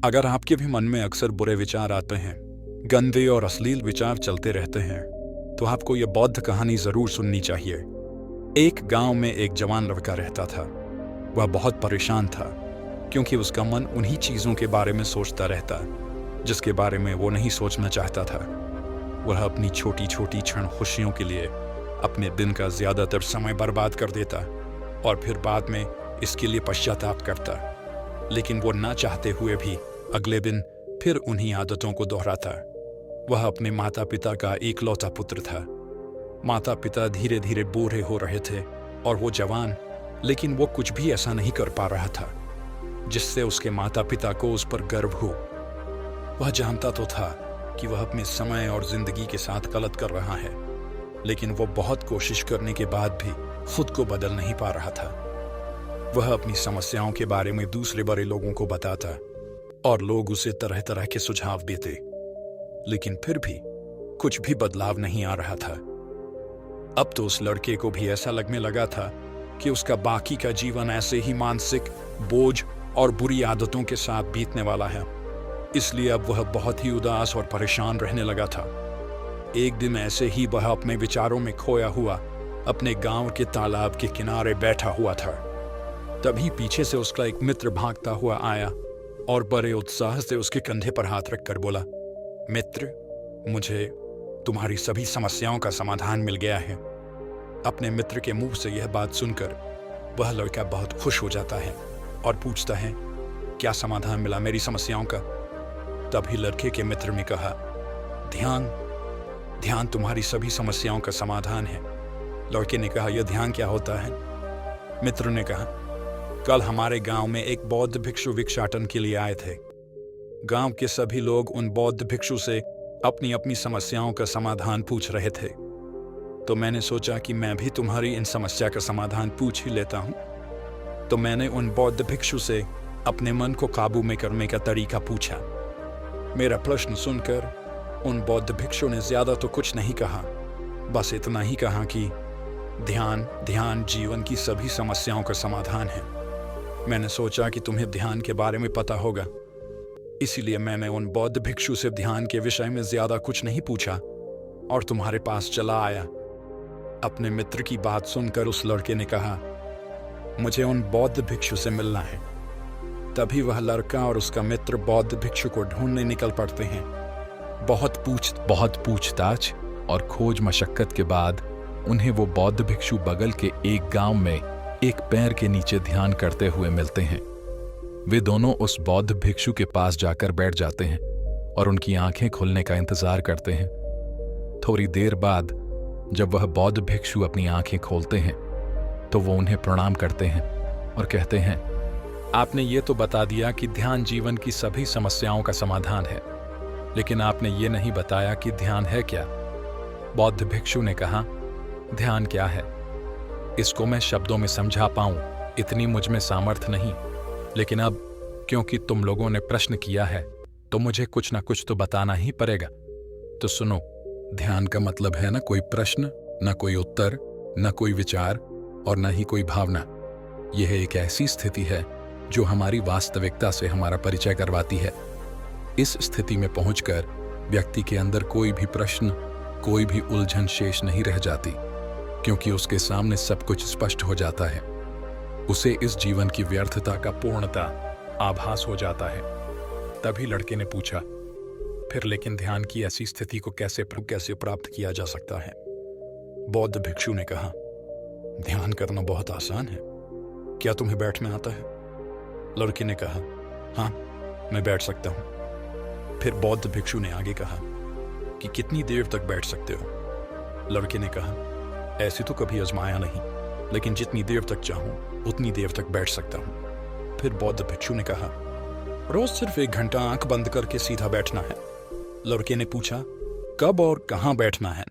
अगर आपके भी मन में अक्सर बुरे विचार आते हैं, गंदे और अश्लील विचार चलते रहते हैं, तो आपको यह बौद्ध कहानी जरूर सुननी चाहिए। एक गांव में एक जवान लड़का रहता था। वह बहुत परेशान था क्योंकि उसका मन उन्हीं चीजों के बारे में सोचता रहता जिसके बारे में वो नहीं सोचना चाहता था। वह अपनी छोटी छोटी क्षण खुशियों के लिए अपने दिन का ज्यादातर समय बर्बाद कर देता और फिर बाद में इसके लिए पश्चाताप करता। लेकिन वो ना चाहते हुए भी अगले दिन फिर उन्हीं आदतों को दोहराता। वह अपने माता पिता का इकलौता पुत्र था। माता पिता धीरे धीरे बूढ़े हो रहे थे और वो जवान, लेकिन वो कुछ भी ऐसा नहीं कर पा रहा था जिससे उसके माता पिता को उस पर गर्व हो। वह जानता तो था कि वह अपने समय और जिंदगी के साथ गलत कर रहा है, लेकिन वो बहुत कोशिश करने के बाद भी खुद को बदल नहीं पा रहा था। वह अपनी समस्याओं के बारे में दूसरे बड़े लोगों को बताता और लोग उसे तरह तरह के सुझाव देते, लेकिन फिर भी कुछ भी बदलाव नहीं आ रहा था। अब तो उस लड़के को भी ऐसा लगने लगा था कि उसका बाकी का जीवन ऐसे ही मानसिक बोझ और बुरी आदतों के साथ बीतने वाला है। इसलिए अब वह बहुत ही उदास और परेशान रहने लगा था। एक दिन ऐसे ही वह अपने विचारों में खोया हुआ अपने गांव के तालाब के किनारे बैठा हुआ था। तभी पीछे से उसका एक मित्र भागता हुआ आया और बड़े उत्साह से उसके कंधे पर हाथ रखकर बोला, मित्र, मुझे तुम्हारी सभी समस्याओं का समाधान मिल गया है। अपने मित्र के मुंह से यह बात सुनकर वह लड़का बहुत खुश हो जाता है और पूछता है, क्या समाधान मिला मेरी समस्याओं का? तभी लड़के के मित्र ने कहा, ध्यान, ध्यान तुम्हारी सभी समस्याओं का समाधान है। लड़के ने कहा, यह ध्यान क्या होता है? मित्र ने कहा, कल हमारे गांव में एक बौद्ध भिक्षु भिक्षाटन के लिए आए थे। गांव के सभी लोग उन बौद्ध भिक्षु से अपनी अपनी समस्याओं का समाधान पूछ रहे थे, तो मैंने सोचा कि मैं भी तुम्हारी इन समस्या का समाधान पूछ ही लेता हूं। तो मैंने उन बौद्ध भिक्षु से अपने मन को काबू में करने का तरीका पूछा। मेरा प्रश्न सुनकर उन बौद्ध भिक्षु ने ज्यादा तो कुछ नहीं कहा, बस इतना ही कहा कि ध्यान, ध्यान जीवन की सभी समस्याओं का समाधान है। मैंने सोचा कि तुम्हें ध्यान के बारे में पता होगा, इसीलिए मैंने उन बौद्ध भिक्षु से ध्यान के विषय में ज्यादा कुछ नहीं पूछा और तुम्हारे पास चला आया। अपने मित्र की बात सुनकर उस लड़के ने कहा, मुझे उन बौद्ध भिक्षु से मिलना है। तभी वह लड़का और उसका मित्र बौद्ध भिक्षु को ढूंढने निकल पड़ते हैं। बहुत पूछताछ और खोज मशक्कत के बाद उन्हें वो बौद्ध भिक्षु बगल के एक गांव में एक पेड़ के नीचे ध्यान करते हुए मिलते हैं। वे दोनों उस बौद्ध भिक्षु के पास जाकर बैठ जाते हैं और उनकी आंखें खुलने का इंतजार करते हैं। थोड़ी देर बाद जब वह बौद्ध भिक्षु अपनी आंखें खोलते हैं तो वो उन्हें प्रणाम करते हैं और कहते हैं, आपने ये तो बता दिया कि ध्यान जीवन की सभी समस्याओं का समाधान है, लेकिन आपने ये नहीं बताया कि ध्यान है क्या। बौद्ध भिक्षु ने कहा, ध्यान क्या है, इसको मैं शब्दों में समझा पाऊं इतनी मुझ में सामर्थ्य नहीं, लेकिन अब क्योंकि तुम लोगों ने प्रश्न किया है तो मुझे कुछ ना कुछ तो बताना ही पड़ेगा। तो सुनो, ध्यान का मतलब है न कोई प्रश्न, न कोई उत्तर, न कोई विचार और न ही कोई भावना। यह एक ऐसी स्थिति है जो हमारी वास्तविकता से हमारा परिचय करवाती है। इस स्थिति में पहुंचकर व्यक्ति के अंदर कोई भी प्रश्न, कोई भी उलझन शेष नहीं रह जाती, क्योंकि उसके सामने सब कुछ स्पष्ट हो जाता है। उसे इस जीवन की व्यर्थता का पूर्णता आभास हो जाता है। तभी लड़के ने पूछा, फिर लेकिन ध्यान की ऐसी स्थिति को कैसे प्राप्त किया जा सकता है? बौद्ध भिक्षु ने कहा, ध्यान करना बहुत आसान है। क्या तुम्हें बैठना आता है? लड़के ने कहा, हाँ, मैं बैठ सकता हूं। फिर बौद्ध भिक्षु ने आगे कहा कि कितनी देर तक बैठ सकते हो? लड़के ने कहा, ऐसे तो कभी आजमाया नहीं, लेकिन जितनी देर तक चाहूं उतनी देर तक बैठ सकता हूं। फिर बौद्ध भिक्षु ने कहा, रोज सिर्फ 1 घंटा आंख बंद करके सीधा बैठना है। लड़के ने पूछा, कब और कहां बैठना है?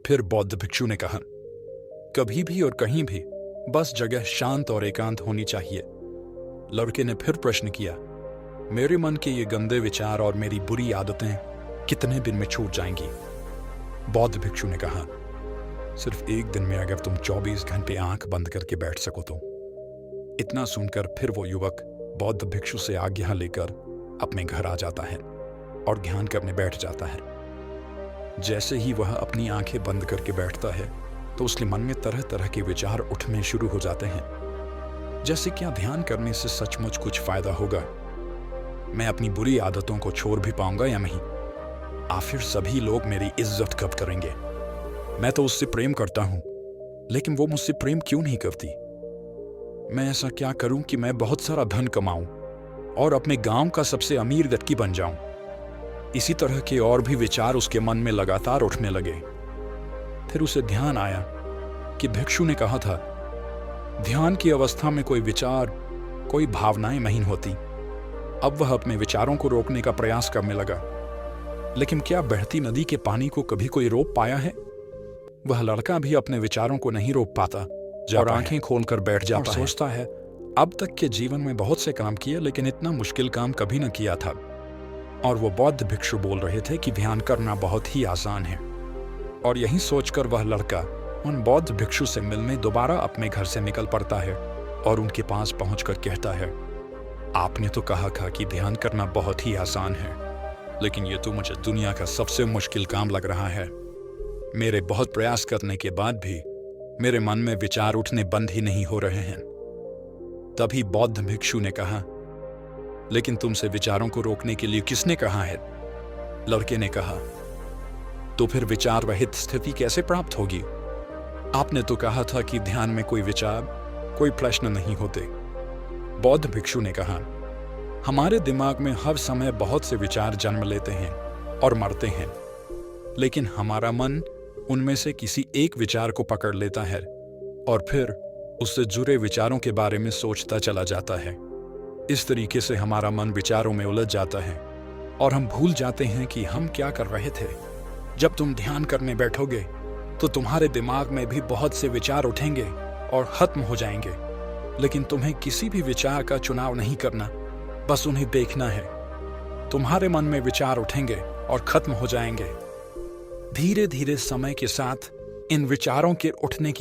फिर बौद्ध भिक्षु ने कहा, कभी भी और कहीं भी, बस जगह शांत और एकांत होनी चाहिए। लड़के ने फिर प्रश्न किया, मेरे मन के ये गंदे विचार और मेरी बुरी आदतें कितने दिन में छूट जाएंगी? बौद्ध भिक्षु ने कहा, सिर्फ 1 दिन में अगर तुम 24 घंटे आंख बंद करके बैठ सको तो। इतना सुनकर फिर वो युवक बौद्ध भिक्षु से आज्ञा लेकर अपने घर आ जाता है और ध्यान करने बैठ जाता है। जैसे ही वह अपनी आंखें बंद करके बैठता है तो उसके मन में तरह तरह के विचार उठने शुरू हो जाते हैं, जैसे क्या ध्यान करने से सचमुच कुछ फायदा होगा, मैं अपनी बुरी आदतों को छोड़ भी पाऊंगा या नहीं, आखिर सभी लोग मेरी इज्जत कब करेंगे, मैं तो उससे प्रेम करता हूं लेकिन वो मुझसे प्रेम क्यों नहीं करती, मैं ऐसा क्या करूं कि मैं बहुत सारा धन कमाऊं और अपने गांव का सबसे अमीर व्यक्ति बन जाऊं। इसी तरह के और भी विचार उसके मन में लगातार उठने लगे। फिर उसे ध्यान आया कि भिक्षु ने कहा था, ध्यान की अवस्था में कोई विचार, कोई भावनाएं नहीं होती। अब वह अपने विचारों को रोकने का प्रयास करने लगा, लेकिन क्या बहती नदी के पानी को कभी कोई रोक पाया है? वह लड़का भी अपने विचारों को नहीं रोक पाता और आंखें खोलकर बैठ जाता है। सोचता है, अब तक के जीवन में बहुत से काम किए लेकिन इतना मुश्किल काम कभी न किया था। और वो बौद्ध भिक्षु बोल रहे थे कि ध्यान करना बहुत ही आसान है। और यही सोचकर वह लड़का उन बौद्ध भिक्षु से मिलने दोबारा अपने घर से निकल पड़ता है और उनके पास पहुंचकर कहता है, आपने तो कहा था कि ध्यान करना बहुत ही आसान है, लेकिन ये तो मुझे दुनिया का सबसे मुश्किल काम लग रहा है। मेरे बहुत प्रयास करने के बाद भी मेरे मन में विचार उठने बंद ही नहीं हो रहे हैं। तभी बौद्ध भिक्षु ने कहा, लेकिन तुमसे विचारों को रोकने के लिए किसने कहा है? लड़के ने कहा, तो फिर विचार रहित स्थिति कैसे प्राप्त होगी? आपने तो कहा था कि ध्यान में कोई विचार, कोई प्रश्न नहीं होते। बौद्ध भिक्षु ने कहा, हमारे दिमाग में हर समय बहुत से विचार जन्म लेते हैं और मरते हैं, लेकिन हमारा मन उनमें से किसी एक विचार को पकड़ लेता है और फिर उससे जुड़े विचारों के बारे में सोचता चला जाता है। इस तरीके से हमारा मन विचारों में उलझ जाता है और हम भूल जाते हैं कि हम क्या कर रहे थे। जब तुम ध्यान करने बैठोगे तो तुम्हारे दिमाग में भी बहुत से विचार उठेंगे और खत्म हो जाएंगे, लेकिन तुम्हें किसी भी विचार का चुनाव नहीं करना, बस उन्हें देखना है। तुम्हारे मन में विचार उठेंगे और खत्म हो जाएंगे। धीरे धीरे समय के साथ इन विचारों के उठने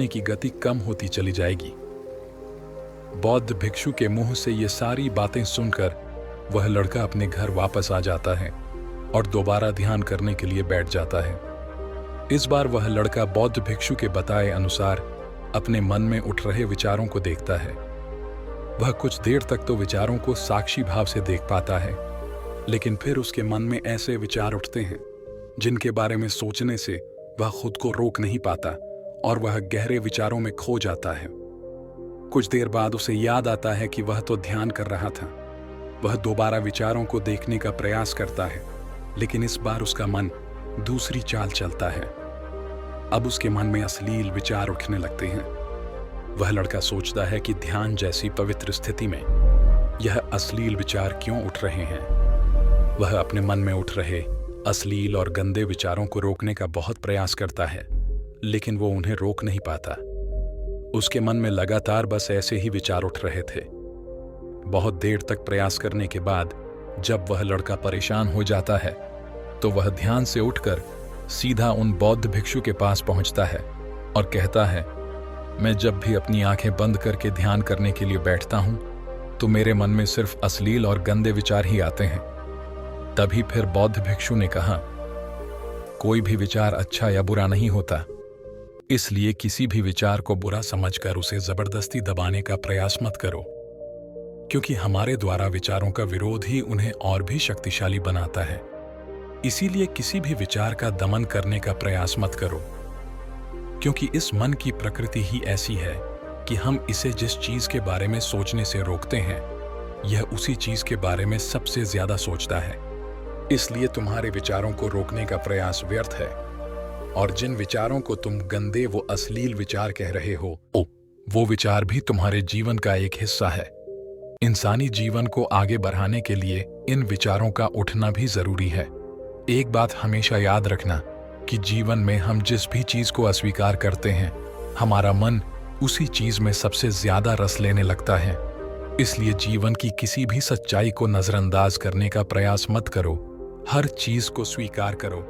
की गति कम होती चली जाएगी। बौद्ध भिक्षु के मुंह से ये सारी बातें सुनकर वह लड़का अपने घर वापस आ जाता है और दोबारा ध्यान करने के लिए बैठ जाता है। इस बार वह लड़का बौद्ध भिक्षु के बताए अनुसार अपने मन में उठ रहे विचारों को देखता है। वह कुछ देर तक तो विचारों को साक्षी भाव से देख पाता है, लेकिन फिर उसके मन में ऐसे विचार उठते हैं जिनके बारे में सोचने से वह खुद को रोक नहीं पाता और वह गहरे विचारों में खो जाता है। कुछ देर बाद उसे याद आता है कि वह तो ध्यान कर रहा था। वह दोबारा विचारों को देखने का प्रयास करता है, लेकिन इस बार उसका मन दूसरी चाल चलता है। अब उसके मन में अश्लील विचार उठने लगते हैं। वह लड़का सोचता है कि ध्यान जैसी पवित्र स्थिति में यह अश्लील विचार क्यों उठ रहे हैं। वह अपने मन में उठ रहे अश्लील और गंदे विचारों को रोकने का बहुत प्रयास करता है, लेकिन वो उन्हें रोक नहीं पाता। उसके मन में लगातार बस ऐसे ही विचार उठ रहे थे। बहुत देर तक प्रयास करने के बाद जब वह लड़का परेशान हो जाता है तो वह ध्यान से उठकर सीधा उन बौद्ध भिक्षु के पास पहुंचता है और कहता है, मैं जब भी अपनी आंखें बंद करके ध्यान करने के लिए बैठता हूं तो मेरे मन में सिर्फ अश्लील और गंदे विचार ही आते हैं। तभी फिर बौद्ध भिक्षु ने कहा, कोई भी विचार अच्छा या बुरा नहीं होता, इसलिए किसी भी विचार को बुरा समझकर उसे जबरदस्ती दबाने का प्रयास मत करो, क्योंकि हमारे द्वारा विचारों का विरोध ही उन्हें और भी शक्तिशाली बनाता है। इसीलिए किसी भी विचार का दमन करने का प्रयास मत करो, क्योंकि इस मन की प्रकृति ही ऐसी है कि हम इसे जिस चीज के बारे में सोचने से रोकते हैं, यह उसी चीज के बारे में सबसे ज्यादा सोचता है। इसलिए तुम्हारे विचारों को रोकने का प्रयास व्यर्थ है, और जिन विचारों को तुम गंदे वो अश्लील विचार कह रहे हो, वो विचार भी तुम्हारे जीवन का एक हिस्सा है। इंसानी जीवन को आगे बढ़ाने के लिए इन विचारों का उठना भी जरूरी है। एक बात हमेशा याद रखना कि जीवन में हम जिस भी चीज को अस्वीकार करते हैं, हमारा मन उसी चीज में सबसे ज्यादा रस लेने लगता है। इसलिए जीवन की किसी भी सच्चाई को नजरअंदाज करने का प्रयास मत करो, हर चीज को स्वीकार करो,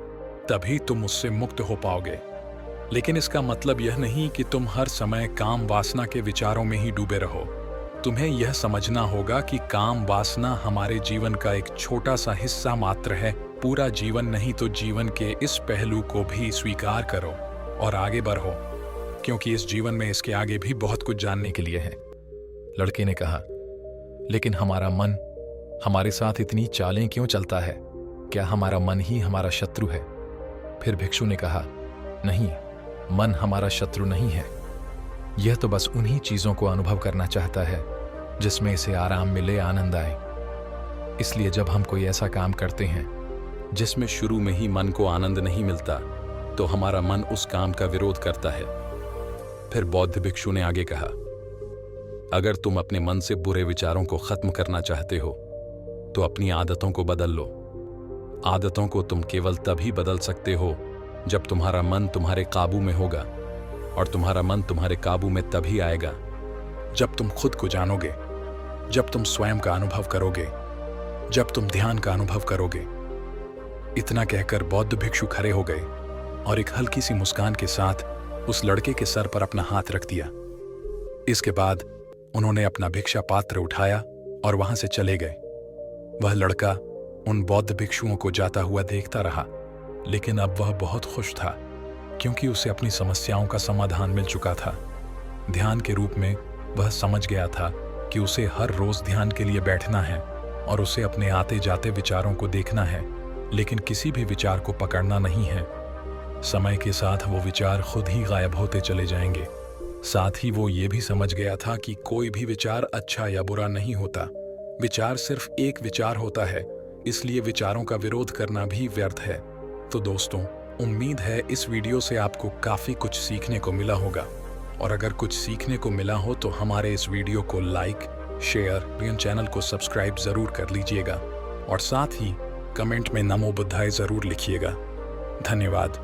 तभी तुम उससे मुक्त हो पाओगे। लेकिन इसका मतलब यह नहीं कि तुम हर समय काम वासना के विचारों में ही डूबे रहो। तुम्हें यह समझना होगा कि काम वासना हमारे जीवन का एक छोटा सा हिस्सा मात्र है। पूरा जीवन नहीं तो जीवन के इस पहलू को भी स्वीकार करो और आगे बढ़ो, क्योंकि इस जीवन में इसके आगे भी बहुत कुछ जानने के लिए है। लड़के ने कहा, लेकिन हमारा मन हमारे साथ इतनी चालें क्यों चलता है? क्या हमारा मन ही हमारा शत्रु है? फिर भिक्षु ने कहा, नहीं, मन हमारा शत्रु नहीं है। यह तो बस उन्हीं चीजों को अनुभव करना चाहता है जिसमें इसे आराम मिले, आनंद आए। इसलिए जब हम कोई ऐसा काम करते हैं जिसमें शुरू में ही मन को आनंद नहीं मिलता, तो हमारा मन उस काम का विरोध करता है। फिर बौद्ध भिक्षु ने आगे कहा, अगर तुम अपने मन से बुरे विचारों को खत्म करना चाहते हो तो अपनी आदतों को बदल लो। आदतों को तुम केवल तभी बदल सकते हो जब तुम्हारा मन तुम्हारे काबू में होगा, और तुम्हारा मन तुम्हारे काबू में तभी आएगा जब तुम खुद को जानोगे, जब तुम स्वयं का अनुभव करोगे, जब तुम ध्यान का अनुभव करोगे। इतना कहकर बौद्ध भिक्षु खड़े हो गए और एक हल्की सी मुस्कान के साथ उस लड़के के सर पर अपना हाथ रख दिया। इसके बाद उन्होंने अपना भिक्षा पात्र उठाया और वहां से चले गए। वह लड़का उन बौद्ध भिक्षुओं को जाता हुआ देखता रहा, लेकिन अब वह बहुत खुश था, क्योंकि उसे अपनी समस्याओं का समाधान मिल चुका था। ध्यान के रूप में वह समझ गया था कि उसे हर रोज ध्यान के लिए बैठना है और उसे अपने आते जाते विचारों को देखना है, लेकिन किसी भी विचार को पकड़ना नहीं है। समय के साथ वो विचार खुद ही गायब होते चले जाएंगे। साथ ही वो ये भी समझ गया था कि कोई भी विचार अच्छा या बुरा नहीं होता। विचार सिर्फ एक विचार होता है, इसलिए विचारों का विरोध करना भी व्यर्थ है। तो दोस्तों, उम्मीद है इस वीडियो से आपको काफ़ी कुछ सीखने को मिला होगा, और अगर कुछ सीखने को मिला हो तो हमारे इस वीडियो को लाइक, शेयर, चैनल को सब्सक्राइब ज़रूर कर लीजिएगा, और साथ ही कमेंट में नमो बुद्धाय ज़रूर लिखिएगा। धन्यवाद।